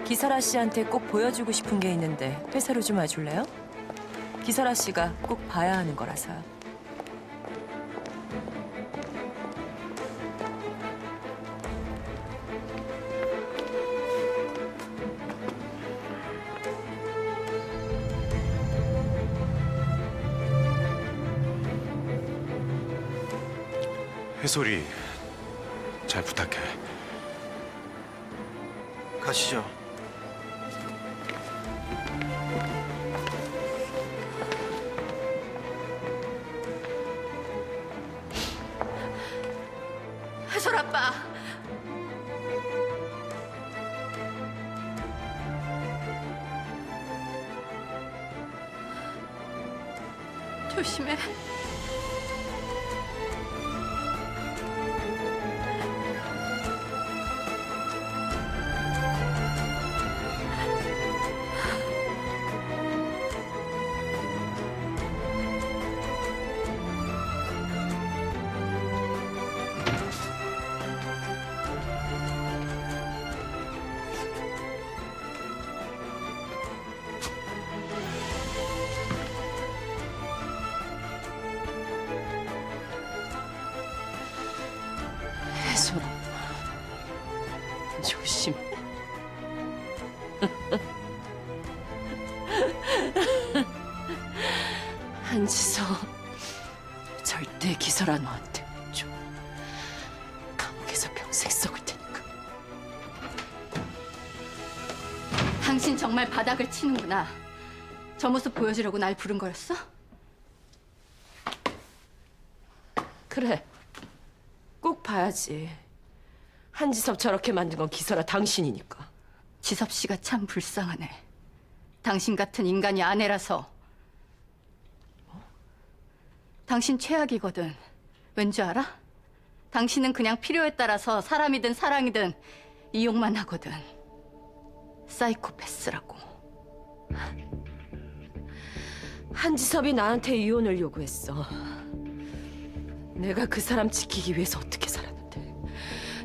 기설아 씨한테 꼭 보여주고 싶은 게 있는데 회사로 좀 와줄래요? 기설아 씨가 꼭 봐야 하는 거라서요. 해솔이 잘 부탁해. 가시죠. 해솔 아빠. 조심해. 해솔아, 조심. 한지서 절대 기설아 너한테 못 줘. 감옥에서 평생 썩을 테니까. 당신 정말 바닥을 치는구나. 저 모습 보여주려고 날 부른 거였어? 그래. 꼭 봐야지. 한지섭 저렇게 만든 건 기설아 당신이니까. 지섭 씨가 참 불쌍하네. 당신 같은 인간이 아내라서. 당신 최악이거든. 왠 줄 알아? 당신은 그냥 필요에 따라서 사람이든 사랑이든 이용만 하거든. 사이코패스라고. 한지섭이 나한테 이혼을 요구했어. 내가 그 사람 지키기 위해서 어떻게 살았는데.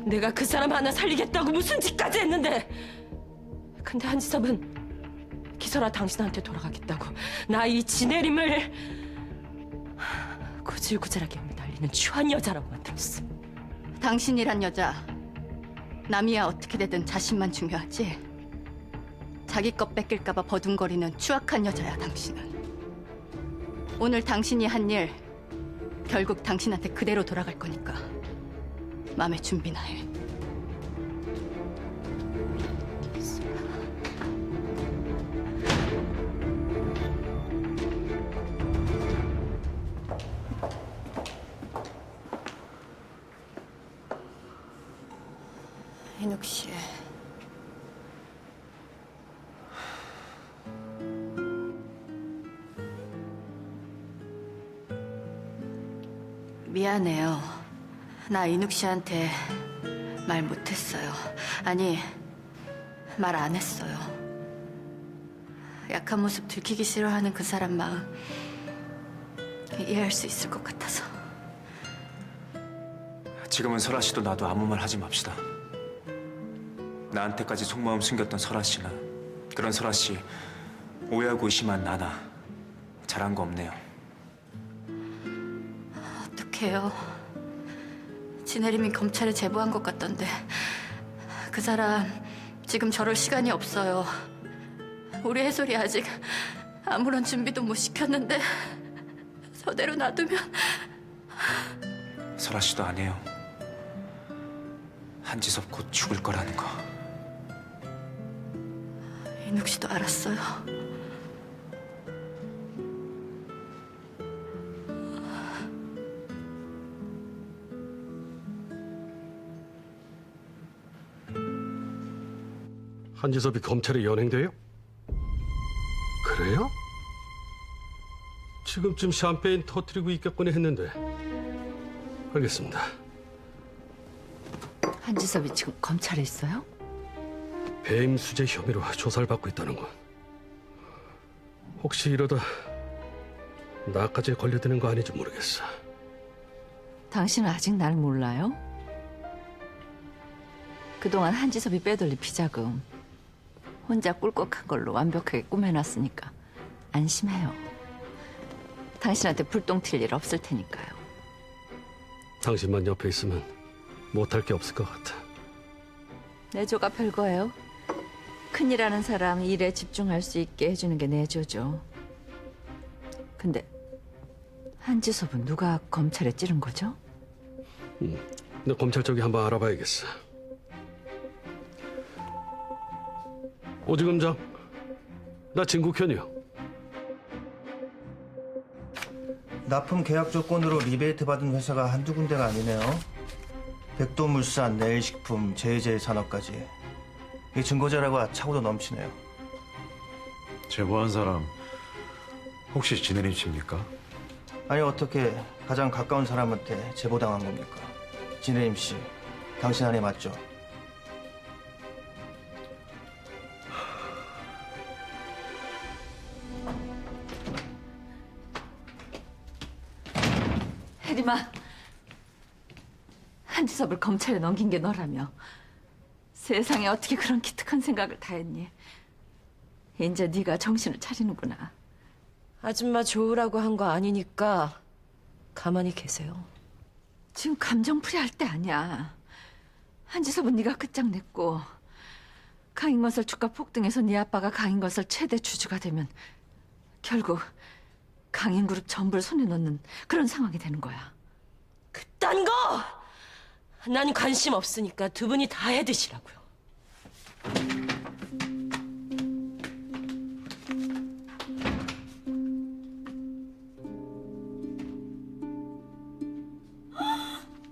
내가 그 사람 하나 살리겠다고 무슨 짓까지 했는데. 근데 한지섭은 기설아 당신한테 돌아가겠다고 나 이 지내림을 구질구질하게 매달리는 추한 여자라고 만들었어. 당신이란 여자, 남이야 어떻게 되든 자신만 중요하지. 자기 것 뺏길까 봐 버둥거리는 추악한 여자야, 당신은. 오늘 당신이 한 일 결국 당신한테 그대로 돌아갈 거니까 마음의 준비나 해. 인욱 씨. 미안해요. 나 인욱 씨한테 말 못했어요. 아니, 말 안 했어요. 약한 모습 들키기 싫어하는 그 사람 마음 이해할 수 있을 것 같아서. 지금은 설아 씨도 나도 아무 말 하지 맙시다. 나한테까지 속마음 숨겼던 설아 씨나 그런 설아 씨 오해하고 의심한 나나 잘한 거 없네요. 어떡해요. 진혜림이 검찰에 제보한 것 같던데 그 사람 지금 저럴 시간이 없어요. 우리 해솔이 아직 아무런 준비도 못 시켰는데 저대로 놔두면. 설아 씨도 안 해요. 한지섭 곧 죽을 거라는 거. 인욱 씨도 알았어요. 한지섭이 검찰에 연행돼요? 그래요? 지금쯤 샴페인 터뜨리고 있겠거니 했는데. 알겠습니다. 한지섭이 지금 검찰에 있어요? 배임 수재 혐의로 조사를 받고 있다는 건. 혹시 이러다 나까지 걸려드는 거 아닌지 모르겠어. 당신은 아직 날 몰라요? 그동안 한지섭이 빼돌린 비자금 혼자 꿀꺽한 걸로 완벽하게 꾸며놨으니까 안심해요. 당신한테 불똥 튈 일 없을 테니까요. 당신만 옆에 있으면 못할 게 없을 것 같아. 내조가 별거예요. 큰일 하는 사람 일에 집중할 수 있게 해주는 게 내조죠. 근데 한지섭은 누가 검찰에 찌른 거죠? 너 검찰 쪽에 한번 알아봐야겠어. 오지검장, 나 진국현이요. 납품 계약 조건으로 리베이트 받은 회사가 한두 군데가 아니네요. 백도물산, 내일식품, 제일제일산업까지. 이 증거자료가 차고도 넘치네요. 제보한 사람 혹시 진혜림 씨입니까? 아니 어떻게 가장 가까운 사람한테 제보당한 겁니까? 진혜림 씨, 당신 아내 맞죠? 혜림아, 한지섭을 검찰에 넘긴 게 너라며. 세상에 어떻게 그런 기특한 생각을 다 했니? 이제 네가 정신을 차리는구나. 아줌마 좋으라고 한 거 아니니까 가만히 계세요. 지금 감정풀이 할 때 아니야. 한지섭은 네가 끝장냈고 강인건설 주가 폭등해서 네 아빠가 강인건설 최대 주주가 되면 결국 강인그룹 전부를 손에 넣는 그런 상황이 되는 거야. 그딴 거! 난 관심 없으니까 두 분이 다 해드시라고요.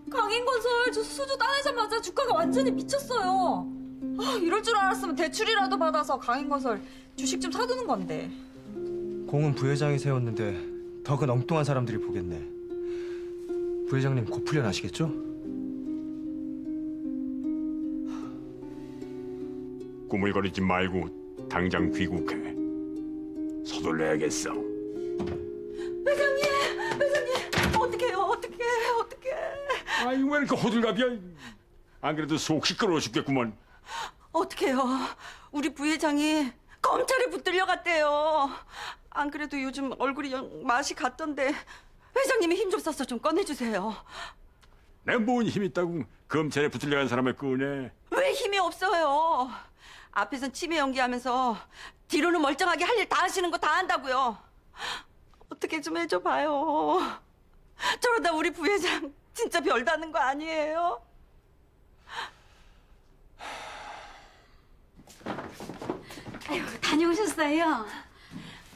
강인건설 저 수주 따내자마자 주가가 완전히 미쳤어요. 이럴 줄 알았으면 대출이라도 받아서 강인건설 주식 좀 사두는 건데. 공은 부회장이 세웠는데 덕은 엉뚱한 사람들이 보겠네. 부회장님 곧 풀려나시겠죠? 꾸물거리지 말고 당장 귀국해. 서둘러야겠어. 어떡해. 아이 왜 이렇게 호들갑이야? 안 그래도 속 시끄러워 죽겠구먼. 어떡해요. 우리 부회장이 검찰에 붙들려 갔대요. 안 그래도 요즘 얼굴이 영 맛이 갔던데 회장님이 힘 좀 써서 좀 꺼내주세요. 내가 뭔 힘 있다고 검찰에 붙들려간 사람을 꺼내. 왜 힘이 없어요. 앞에선 치매 연기하면서 뒤로는 멀쩡하게 할 일 다 하시는 거 다 한다고요. 어떻게 좀 해줘 봐요. 저러다 우리 부회장 진짜 별다는 거 아니에요? 다녀오셨어요?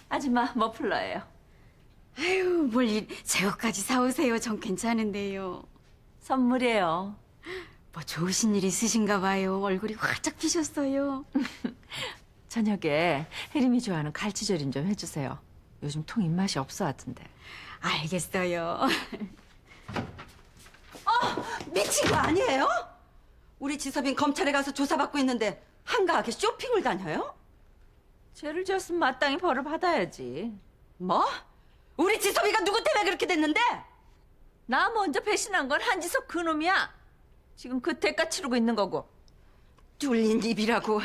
아줌마 머플러예요. 아유, 새 것까지 사오세요. 전 괜찮은데요. 선물이에요. 뭐 좋으신 일 있으신가 봐요. 얼굴이 활짝 피셨어요. 저녁에 혜림이 좋아하는 갈치조림 좀 해주세요. 요즘 통 입맛이 없어 하던데. 알겠어요. 미친 거 아니에요? 우리 지섭인 검찰에 가서 조사받고 있는데 한가하게 쇼핑을 다녀요? 죄를 지었으면 마땅히 벌을 받아야지. 뭐? 우리 지섭이가 누구 때문에 그렇게 됐는데? 나 먼저 배신한 건 한지섭 그놈이야. 지금 그 대가 치르고 있는 거고. 뚫린 입이라고.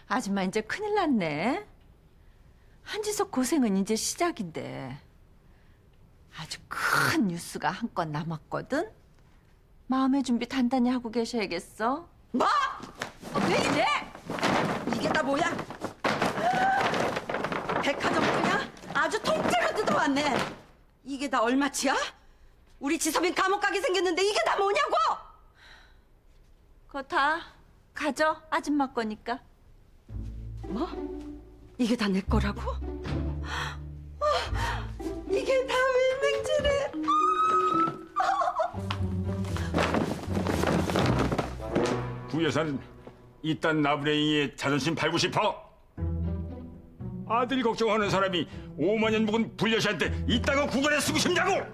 아줌마 이제 큰일 났네. 한지섭 고생은 이제 시작인데. 아주 큰 뉴스가 한 건 남았거든. 마음의 준비 단단히 하고 계셔야겠어. 뭐? 왜 이래? 이게 다 뭐야? 백화점 그냥 아주 통째로 뜯어왔네. 이게 다 얼마치야? 우리 지섭인 감옥 가게 생겼는데 이게 다 뭐냐고? 그거 다 가져. 아줌마 거니까. 뭐? 이게 다 내 거라고? 이게 다 웬맹질해. 부여사는 이딴 나부랭이의 자존심 팔고 싶어? 아들 걱정하는 사람이 5만 년 묵은 불려시한테 이딴 거 구걸에 쓰고 싶냐고!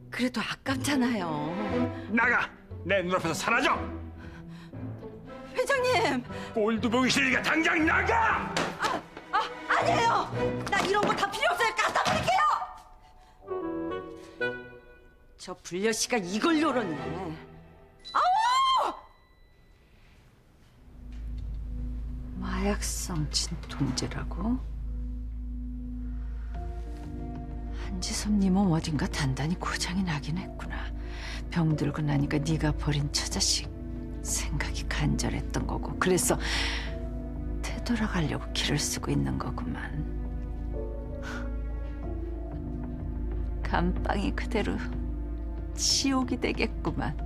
그래도 아깝잖아요. 나가! 내 눈앞에서 사라져! 회장님! 꼴도 보기 싫으니까 당장 나가! 아니에요! 나 이런 거 다 필요 없어요. 갖다 버릴게요! 저 불려씨가 이걸 요렸네. 마약성 진통제라고? 한지섭 네 몸 어딘가 단단히 고장이 나긴 했구나. 병들고 나니까 네가 버린 처자식 생각이 간절했던 거고, 그래서 되돌아가려고 길을 쓰고 있는 거구만. 감방이 그대로 지옥이 되겠구만.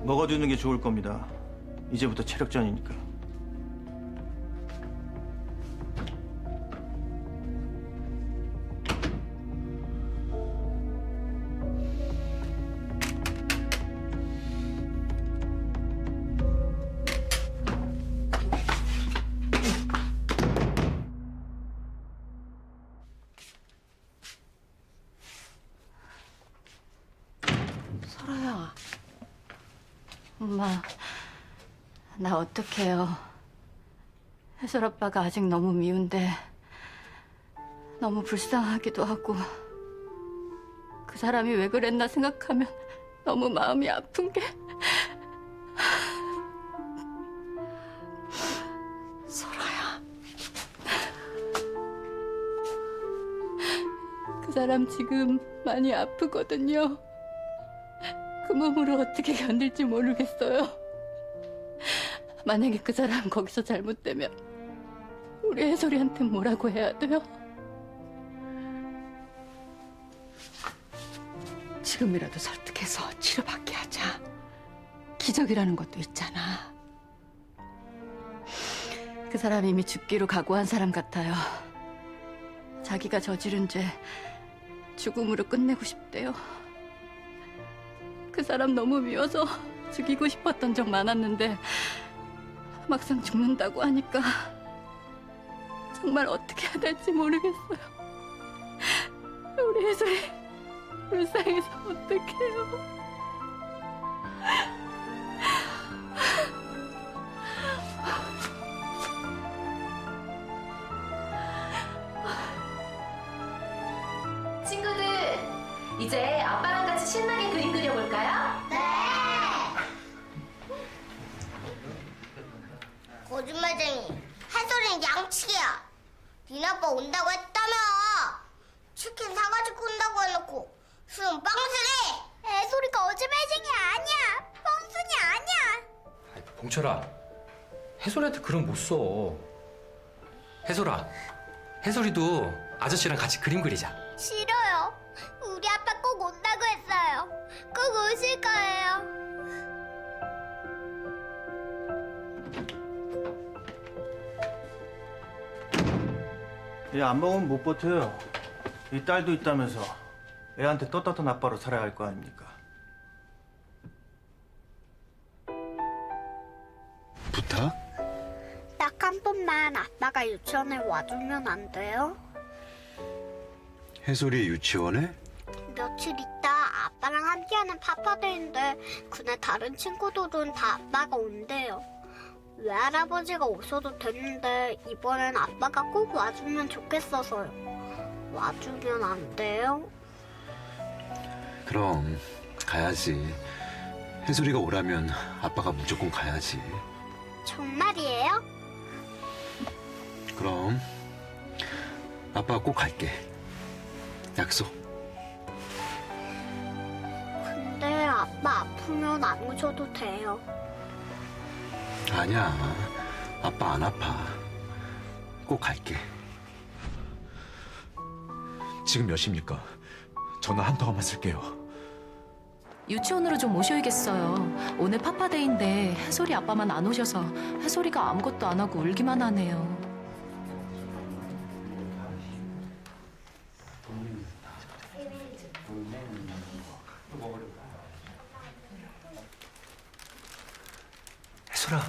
먹어두는 게 좋을 겁니다. 이제부터 체력전이니까. 설아야. 엄마, 나 어떡해요. 해설 아빠가 아직 너무 미운데 너무 불쌍하기도 하고 그 사람이 왜 그랬나 생각하면 너무 마음이 아픈 게. 설아야. 그 사람 지금 많이 아프거든요. 그 몸으로 어떻게 견딜지 모르겠어요. 만약에 그 사람 거기서 잘못되면 우리 해솔이한테 뭐라고 해야 돼요? 지금이라도 설득해서 치료받게 하자. 기적이라는 것도 있잖아. 그 사람 이미 죽기로 각오한 사람 같아요. 자기가 저지른 죄 죽음으로 끝내고 싶대요. 그 사람 너무 미워서 죽이고 싶었던 적 많았는데 막상 죽는다고 하니까 정말 어떻게 해야 될지 모르겠어요. 우리 혜솔이 불쌍해서 어떡해요. 친구들, 이제 아빠랑 같이 신나게 그림 그려볼까요? 네! 거짓말쟁이. 해솔이는 양치기야. 니네 아빠 온다고 했다며. 치킨 사가지고 온다고 해놓고 술은 빵순이. 해솔이가 거짓말쟁이 아니야. 뻥순이 아니야. 봉철아, 해솔이한테 그럼 못 써. 해솔아, 해솔이도 아저씨랑 같이 그림 그리자. 싫어요. 우리 아빠 꼭 온다고 했어요. 꼭 오실 거예요. 얘 안 먹으면 못 버텨요. 이 딸도 있다면서 애한테 떳떳한 아빠로 살아야 할 거 아닙니까? 부탁? 딱 한 번만 아빠가 유치원에 와주면 안 돼요? 해솔이 유치원에? 며칠 있다 아빠랑 함께하는 파파데이인데 그날 다른 친구들은 다 아빠가 온대요. 외할아버지가 오셔도 되는데 이번엔 아빠가 꼭 와주면 좋겠어서요. 와주면 안 돼요? 그럼 가야지. 해솔이가 오라면 아빠가 무조건 가야지. 정말이에요? 그럼 아빠가 꼭 갈게. 약속. 근데 아빠 아프면 안 오셔도 돼요. 아니야. 아빠 안 아파. 꼭 갈게. 지금 몇 시입니까? 전화 한 통화만 쓸게요. 유치원으로 좀 모셔야겠어요. 오늘 파파데이인데 해솔이 아빠만 안 오셔서 해솔이가 아무것도 안 하고 울기만 하네요. 해솔아.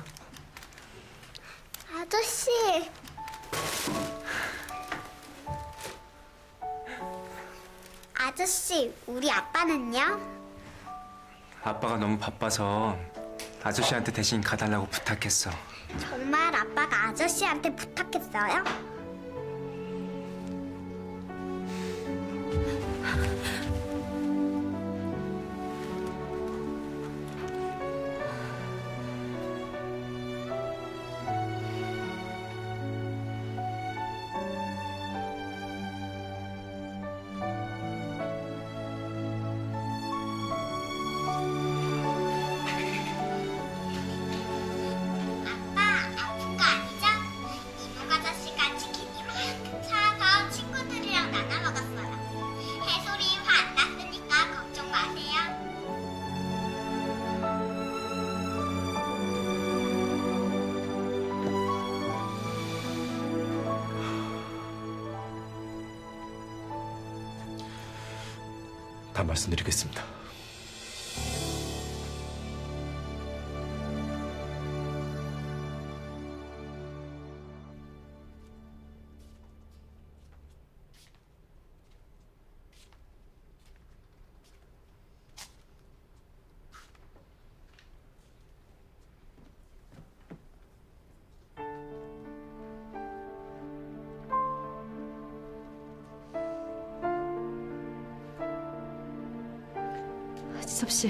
아저씨. 아저씨, 우리 아빠는요? 아빠가 너무 바빠서 아저씨한테 대신 가달라고 부탁했어. 정말 아빠가 아저씨한테 부탁했어요? 다 말씀드리겠습니다. 지섭 씨,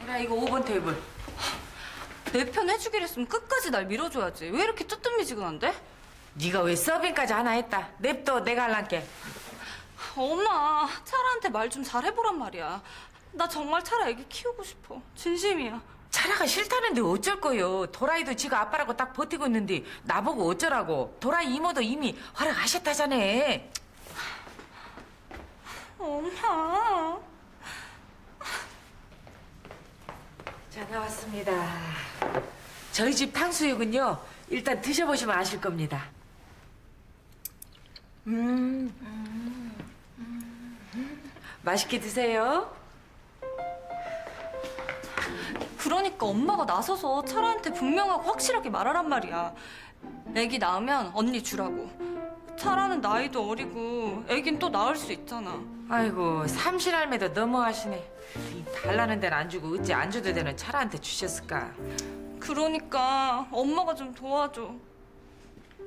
야, 이거 5번 테이블. 내 편 해주기로 했으면 끝까지 날 밀어줘야지. 왜 이렇게 뜨뜻미지근한데? 네가 왜 서빙까지 하나 했다. 냅둬 내가 할란게. 엄마, 차라한테 말 좀 잘해보란 말이야. 나 정말 차라 애기 키우고 싶어. 진심이야. 차라가 싫다는데 어쩔 거요. 도라이도 지가 아빠라고 딱 버티고 있는데 나보고 어쩌라고. 도라이 이모도 이미 허락하셨다잖아. 엄마. 자, 나왔습니다. 저희 집 탕수육은요, 일단 드셔보시면 아실 겁니다. 맛있게 드세요. 그러니까 엄마가 나서서 차라한테 분명하고 확실하게 말하란 말이야. 애기 낳으면 언니 주라고. 차라는 나이도 어리고 애긴 또 낳을 수 있잖아. 아이고, 삼신할매도 너무하시네. 이 달라는 데는 안 주고 어찌 안 줘도 되는 차라한테 주셨을까? 그러니까 엄마가 좀 도와줘.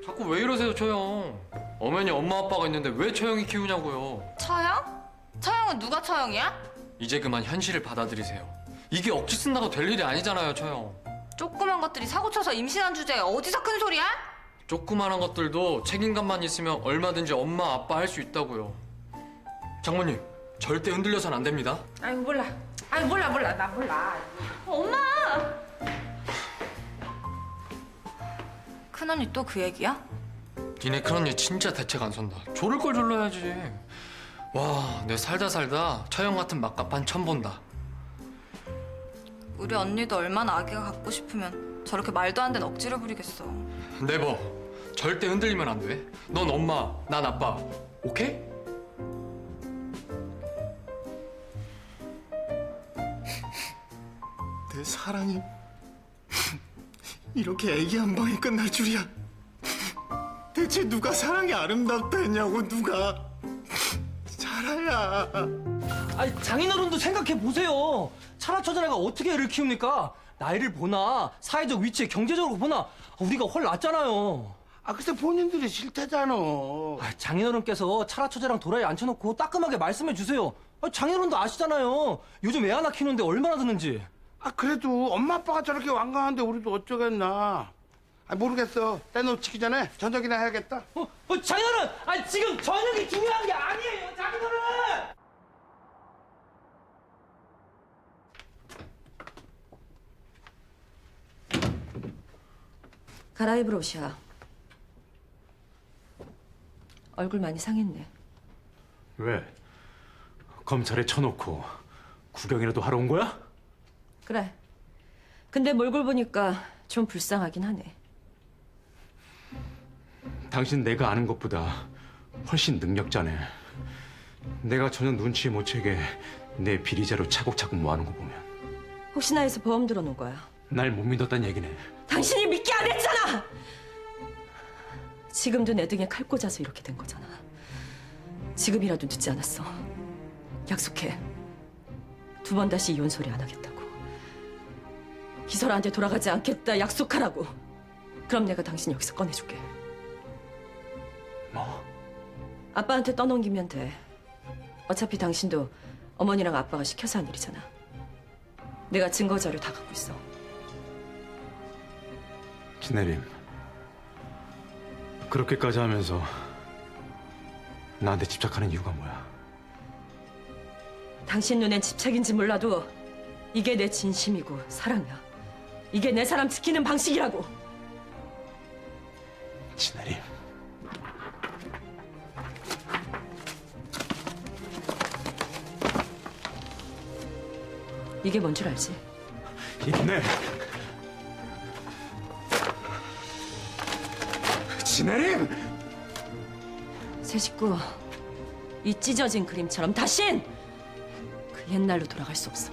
자꾸 왜 이러세요, 처형? 어머니 엄마 아빠가 있는데 왜 처형이 키우냐고요. 처형? 처형은 누가 처형이야? 이제 그만 현실을 받아들이세요. 이게 억지 쓴다고 될 일이 아니잖아요, 처형. 조그만 것들이 사고 쳐서 임신한 주제에 어디서 큰 소리야? 조그만한 것들도 책임감만 있으면 얼마든지 엄마 아빠 할 수 있다고요. 장모님, 절대 흔들려선 안 됩니다. 아이고, 몰라. 아이고, 몰라. 나 몰라. 엄마! 큰언니 또 그 얘기야? 니네 큰언니 진짜 대책 안 선다. 조를 걸 졸라야지. 와, 내 살다 처형 같은 막갑판 처음 본다. 우리 언니도 얼마나 아기가 갖고 싶으면 저렇게 말도 안 되는 억지를 부리겠어. 네버, 절대 흔들리면 안 돼. 넌 엄마, 난 아빠. 오케이? 내 사랑이 이렇게 애기 한 방에 끝날 줄이야. 대체 누가 사랑이 아름답다 했냐고, 누가. 차라야. 아니, 장인어른도 생각해 보세요. 차라 처자네가 어떻게 애를 키웁니까? 나이를 보나 사회적 위치에 경제적으로 보나 우리가 훨 낫잖아요. 아, 글쎄 본인들이 싫대잖아. 장인어른께서 차라 처자랑 도라이 앉혀놓고 따끔하게 말씀해 주세요. 장인어른도 아시잖아요. 요즘 애 하나 키우는데 얼마나 드는지. 아, 그래도 엄마 아빠가 저렇게 완강한데 우리도 어쩌겠나. 아, 모르겠어. 때놓치기 전에 저녁이나 해야겠다. 장인어른! 지금 저녁이 중요한 게 아니에요, 장인어른! 갈아입을 옷이야. 얼굴 많이 상했네. 왜? 검찰에 쳐놓고 구경이라도 하러 온 거야? 그래. 근데 몰골 보니까 좀 불쌍하긴 하네. 당신 내가 아는 것보다 훨씬 능력자네. 내가 전혀 눈치 못 채게 내 비리자로 차곡차곡 모아놓은 거 보면 혹시나 해서 보험 들어놓은 거야. 날 못 믿었단 얘기네. 당신이 믿게 안 했잖아! 지금도 내 등에 칼 꽂아서 이렇게 된 거잖아. 지금이라도 늦지 않았어. 약속해. 2번 다시 이혼 소리 안 하겠다고. 기설아한테 돌아가지 않겠다 약속하라고. 그럼 내가 당신 여기서 꺼내줄게. 뭐? 아빠한테 떠넘기면 돼. 어차피 당신도 어머니랑 아빠가 시켜서 한 일이잖아. 내가 증거 자료 다 갖고 있어. 진혜림, 그렇게까지 하면서 나한테 집착하는 이유가 뭐야? 당신 눈엔 집착인지 몰라도 이게 내 진심이고 사랑이야. 이게 내 사람 지키는 방식이라고. 진혜림. 이게 뭔 줄 알지? 이네. 진혜림! 새 식구, 이 찢어진 그림처럼 다신 그 옛날로 돌아갈 수 없어.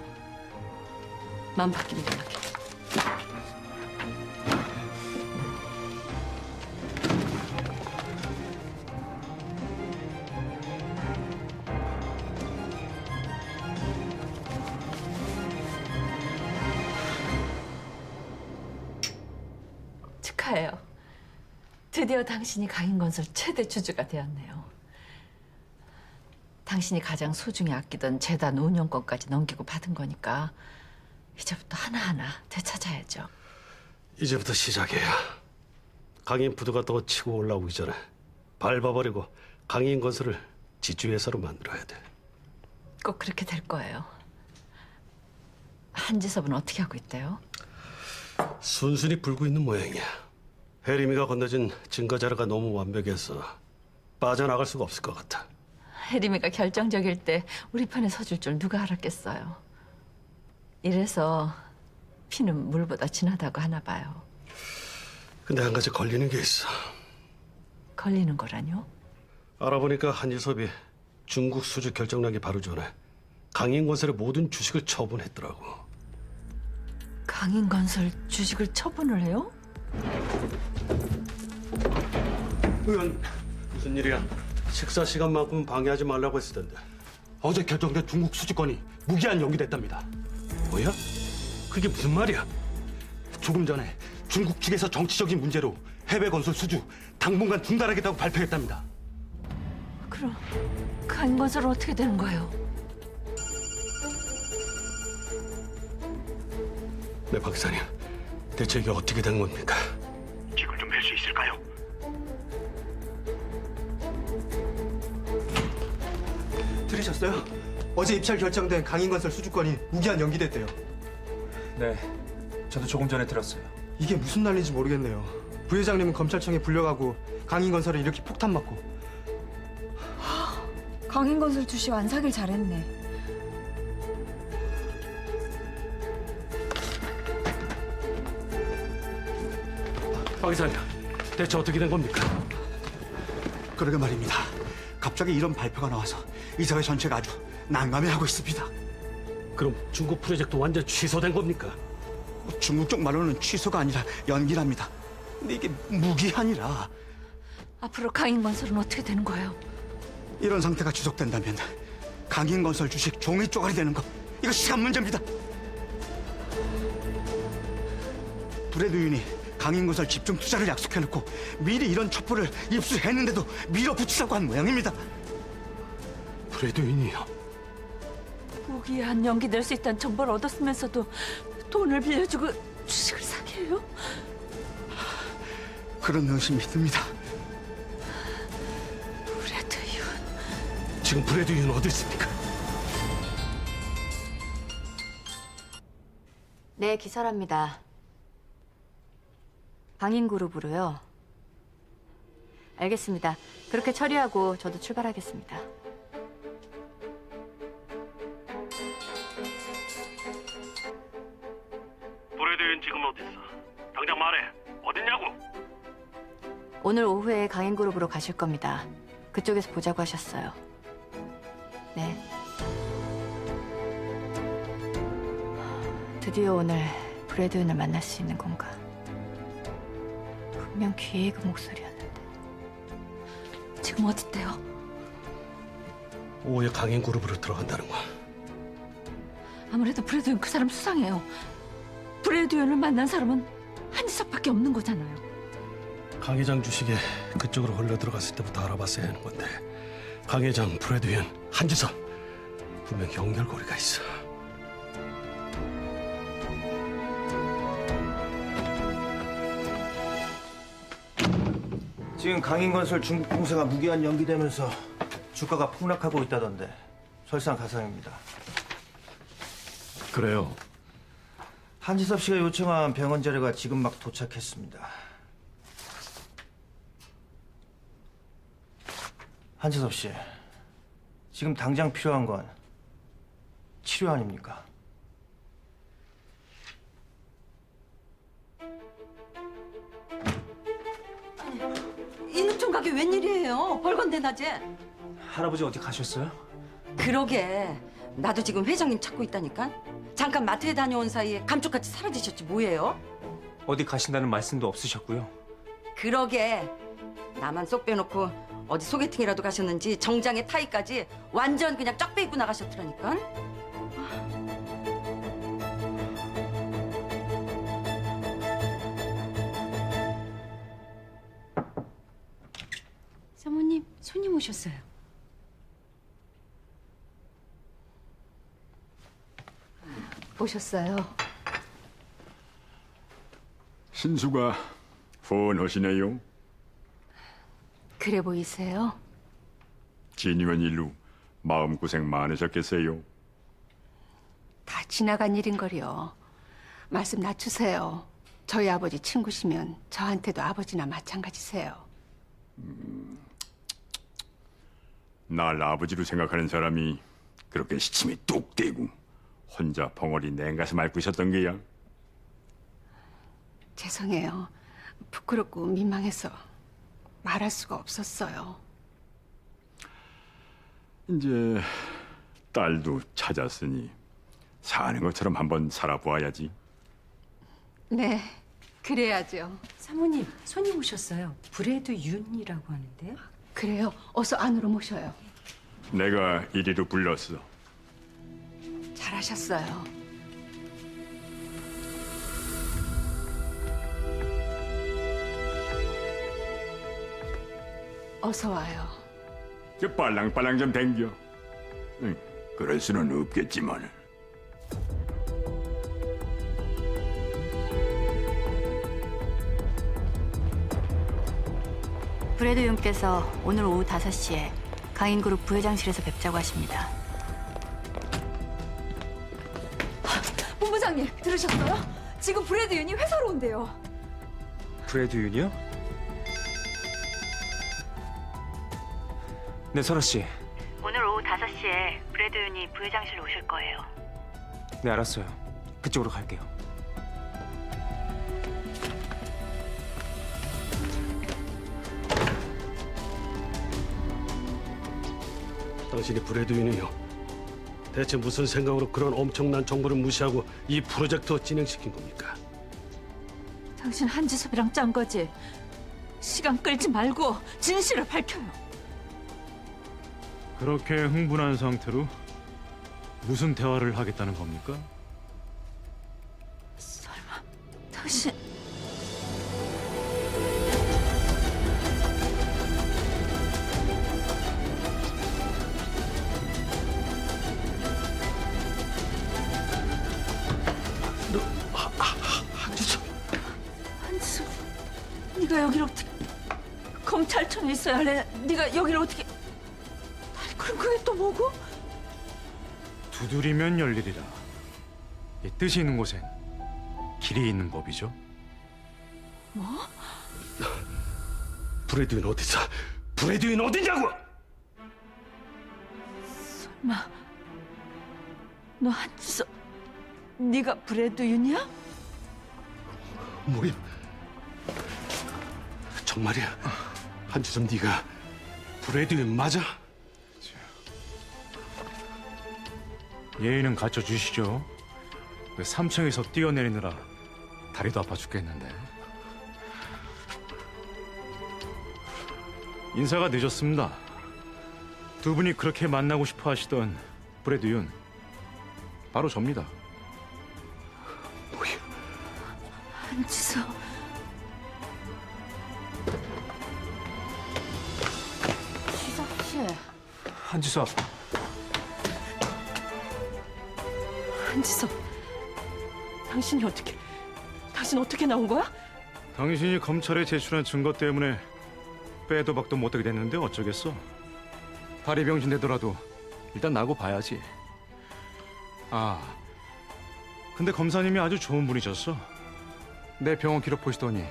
마음 바뀌면 연락해. 축하해요. 드디어 당신이 강인건설 최대 주주가 되었네요. 당신이 가장 소중히 아끼던 재단 운영권까지 넘기고 받은 거니까 이제부터 하나하나 되찾아야죠. 이제부터 시작이야. 강인 부두가 더 치고 올라오기 전에 밟아버리고 강인건설을 지주회사로 만들어야 돼. 꼭 그렇게 될 거예요. 한지섭은 어떻게 하고 있대요? 순순히 불고 있는 모양이야. 혜림이가 건네준 증거 자료가 너무 완벽해서 빠져나갈 수가 없을 것 같아. 혜림이가 결정적일 때 우리 편에 서줄 줄 누가 알았겠어요. 이래서 피는 물보다 진하다고 하나 봐요. 근데 한 가지 걸리는 게 있어. 걸리는 거라뇨? 알아보니까 한지섭이 중국 수주 결정나기 바로 전에 강인건설의 모든 주식을 처분했더라고. 강인건설 주식을 처분을 해요? 의원, 무슨 일이야? 식사 시간만큼 방해하지 말라고 했을 텐데. 어제 결정된 중국 수주권이 무기한 연기됐답니다. 뭐야? 그게 무슨 말이야? 조금 전에 중국 측에서 정치적인 문제로 해외 건설 수주 당분간 중단하겠다고 발표했답니다. 그럼 강인건설은 어떻게 되는 거예요? 네, 박 기사님. 대체 이게 어떻게 된 겁니까? 기걸 좀 낼 수 있을까요? 들으셨어요? 어제 입찰 결정된 강인건설 수주권이 무기한 연기됐대요. 네, 저도 조금 전에 들었어요. 이게 무슨 난리인지 모르겠네요. 부회장님은 검찰청에 불려가고 강인건설은 이렇게 폭탄 맞고. 강인건설 주식 안 사길 잘했네. 박 기사님, 대체 어떻게 된 겁니까? 그러게 말입니다. 갑자기 이런 발표가 나와서 이사회 전체가 아주 난감해하고 있습니다. 그럼 중국 프로젝트 완전 취소된 겁니까? 중국 쪽 말로는 취소가 아니라 연기랍니다. 근데 이게 무기한이라 앞으로 강인건설은 어떻게 되는 거예요? 이런 상태가 지속된다면 강인건설 주식 종이 쪼가리 되는 거 이거 시간 문제입니다. 브래드 윤이 강인건설 집중 투자를 약속해놓고 미리 이런 첩보를 입수했는데도 밀어붙이라고 한 모양입니다. 브래드 윤이요? 무기한 연기될 수 있다는 정보를 얻었으면서도 돈을 빌려주고 주식을 사게 해요? 그런 의심이 듭니다. 브래드 윤. 지금 브래드 윤은 어디 있습니까? 네, 기사랍니다. 강인그룹으로요. 알겠습니다. 그렇게 처리하고 저도 출발하겠습니다. 브래드 윤 지금 어디 있어? 당장 말해. 어딨냐고? 오늘 오후에 강인그룹으로 가실 겁니다. 그쪽에서 보자고 하셨어요. 네. 드디어 오늘 브래드 윤을 만날 수 있는 건가? 분명 귀에 그 목소리였는데. 지금 어딨대요? 오후에 강인그룹으로 들어간다는 거야. 아무래도 브래드 윤 그 사람 수상해요. 브래드 윤을 만난 사람은 한지섭밖에 없는 거잖아요. 강 회장 주식에 그쪽으로 흘러 들어갔을 때부터 알아봤어야 하는 건데 강 회장, 브래드 윤, 한지섭 분명 연결고리가 있어. 지금 강인건설 중국 공사가 무기한 연기되면서 주가가 폭락하고 있다던데 설상가상입니다. 그래요. 한지섭 씨가 요청한 병원 자료가 지금 막 도착했습니다. 한지섭 씨, 지금 당장 필요한 건 치료 아닙니까? 이놈 총각이 웬일이에요? 벌건대 낮에. 할아버지 어디 가셨어요? 그러게. 나도 지금 회장님 찾고 있다니까. 잠깐 마트에 다녀온 사이에 감쪽같이 사라지셨지 뭐예요? 어디 가신다는 말씀도 없으셨고요. 그러게. 나만 쏙 빼놓고 어디 소개팅이라도 가셨는지 정장에 타이까지 완전 그냥 쫙 빼입고 나가셨더라니까. 사모님, 손님 오셨어요. 오셨어요. 신수가 훤하시네요. 그래 보이세요? 진이면 일로 마음고생 많으셨겠어요. 다 지나간 일인걸요. 말씀 낮추세요. 저희 아버지 친구시면 저한테도 아버지나 마찬가지세요. 날 아버지로 생각하는 사람이 그렇게 시침이 뚝 떼고 혼자 벙어리 냉가슴 앓고 있었던 게야. 죄송해요. 부끄럽고 민망해서 말할 수가 없었어요. 이제 딸도 찾았으니 사는 것처럼 한번 살아보아야지. 네, 그래야죠. 사모님, 손님 오셨어요. 브레드 윤이라고 하는데. 그래요. 어서 안으로 모셔요. 내가 이리로 불렀어. 잘하셨어요. 어서 와요. 저 빨랑빨랑 좀 댕겨. 응, 그럴 수는 없겠지만. 브래드 윤께서 오늘 오후 5시에 강인그룹 부회장실에서 뵙자고 하십니다. 본부장님 들으셨어요? 지금 브래드 윤이 회사로 온대요. 브래드 윤이요? 네, 설아 씨. 오늘 오후 5시에 브래드 윤이 부회장실로 오실 거예요. 네, 알았어요. 그쪽으로 갈게요. 당신이 브래드 윤이요. 대체 무슨 생각으로 그런 엄청난 정보를 무시하고 이 프로젝트 진행시킨 겁니까? 당신 한지섭이랑 짠 거지. 시간 끌지 말고 진실을 밝혀요. 그렇게 흥분한 상태로 무슨 대화를 하겠다는 겁니까? 설마 당신 한지섭, 네가 여기를 어떻게 검찰청에 있어야 할래? 네가 여기를 어떻게? 그럼 그게 또 뭐고? 두드리면 열리리라. 이 뜻이 있는 곳엔 길이 있는 법이죠. 뭐? 브래드 윤 어디서? 브래드 윤 어디냐고? 설마 너 한지섭, 네가 브래드 윤이야? 뭐야? 정말이야? 한지섭 네가 브래드 윤 맞아? 예의는 갖춰주시죠. 그 3층에서 뛰어내리느라 다리도 아파 죽겠는데. 인사가 늦었습니다. 두 분이 그렇게 만나고 싶어 하시던 브래드 윤, 바로 접니다. 한지섭. 지섭 씨. 한지섭. 한지섭, 당신 어떻게 나온 거야? 당신이 검찰에 제출한 증거 때문에 빼도 박도 못하게 됐는데 어쩌겠어. 다리 병신 되더라도 일단 나고 봐야지. 아, 근데 검사님이 아주 좋은 분이셨어. 내 병원 기록 보시더니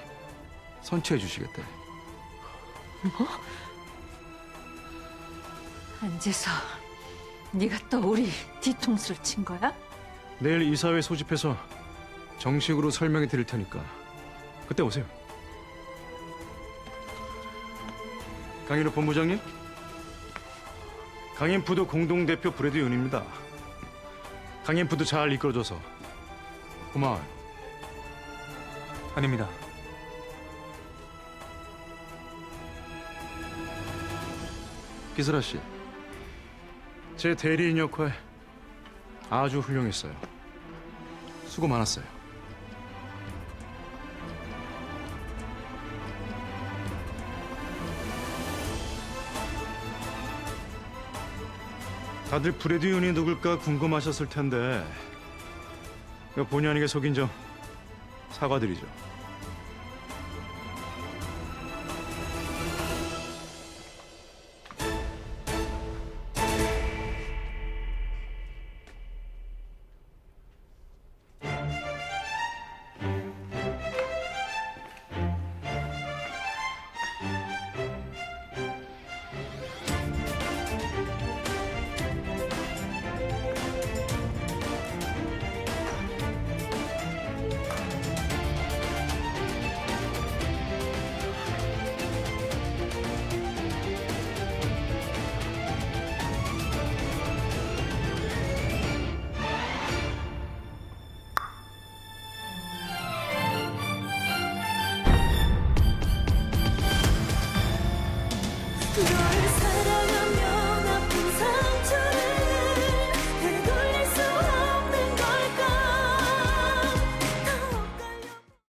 선처해 주시겠대. 뭐? 한지서, 네가 또 우리 뒤통수를 친 거야? 내일 이사회 소집해서 정식으로 설명해 드릴 테니까 그때 오세요. 강인호 본부장님, 강인푸드 공동대표 브래드 윤입니다. 강인푸드 잘 이끌어줘서 고마워요. 아닙니다. 기슬아 씨, 제 대리인 역할 아주 훌륭했어요. 수고 많았어요. 다들 브래드 윤이 누굴까 궁금하셨을 텐데 본의 아니게 속인 점 사과드리죠.